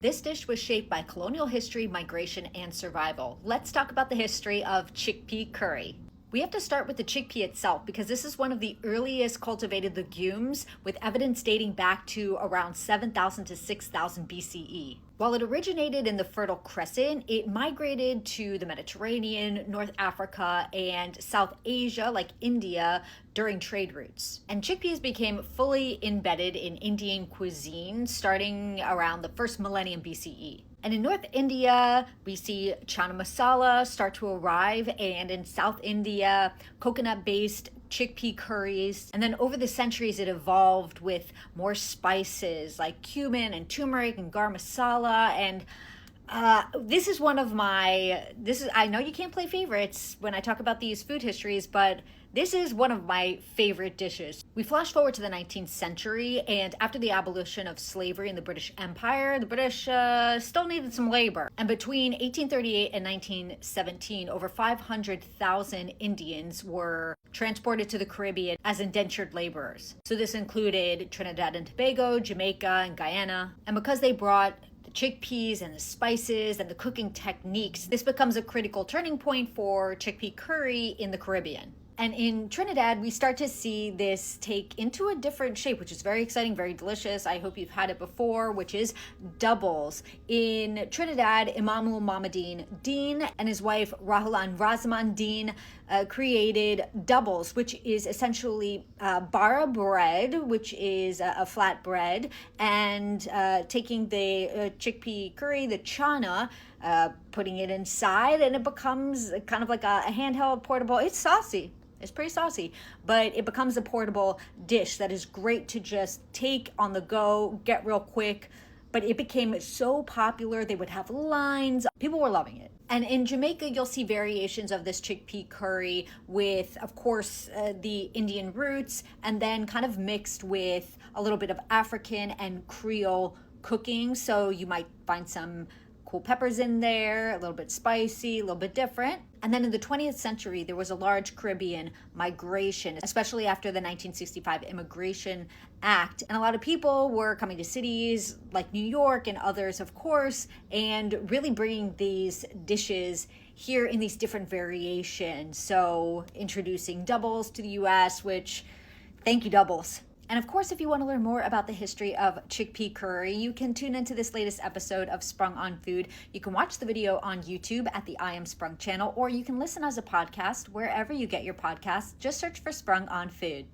This dish was shaped by colonial history, migration, and survival. Let's talk about the history of chickpea curry. We have to start with the chickpea itself because this is one of the earliest cultivated legumes with evidence dating back to around 7,000 to 6,000 BCE. While it originated in the Fertile Crescent, it migrated to the Mediterranean, North Africa, and South Asia, like India, during trade routes. And chickpeas became fully embedded in Indian cuisine starting around the first millennium BCE. And in North India, we see Chana Masala start to arrive, and in South India, coconut-based chickpea curries. And then over the centuries, it evolved with more spices like cumin and turmeric and garam masala. And this is one of I know you can't play favorites when I talk about these food histories, but this is one of my favorite dishes. We flash forward to the 19th century, and after the abolition of slavery in the British Empire, the British still needed some labor. And between 1838 and 1917, over 500,000 Indians were transported to the Caribbean as indentured laborers. So this included Trinidad and Tobago, Jamaica, and Guyana. And because they brought the chickpeas and the spices and the cooking techniques, this becomes a critical turning point for chickpea curry in the Caribbean. And in Trinidad, we start to see this take into a different shape, which is very exciting, very delicious. I hope you've had it before, which is doubles. In Trinidad, Imamul Mamadine Dean and his wife Rahulan Razaman Dean created doubles, which is essentially bara bread, which is a flat bread, and taking the chickpea curry, the chana, putting it inside, and it becomes kind of like a handheld portable. It's saucy. It's pretty saucy, but it becomes a portable dish that is great to just take on the go, get real quick. But it became so popular, they would have lines. People were loving it. And in Jamaica, you'll see variations of this chickpea curry with, of course, the Indian roots, and then kind of mixed with a little bit of African and Creole cooking. So you might find some cool peppers in there, a little bit spicy, a little bit different. And then in the 20th century, there was a large Caribbean migration, especially after the 1965 Immigration Act. And a lot of people were coming to cities like New York and others, of course, and really bringing these dishes here in these different variations. So introducing doubles to the US, which, thank you, doubles. And of course, if you want to learn more about the history of chickpea curry, you can tune into this latest episode of Sprung on Food. You can watch the video on YouTube at the I Am Sprung channel, or you can listen as a podcast wherever you get your podcasts. Just search for Sprung on Food.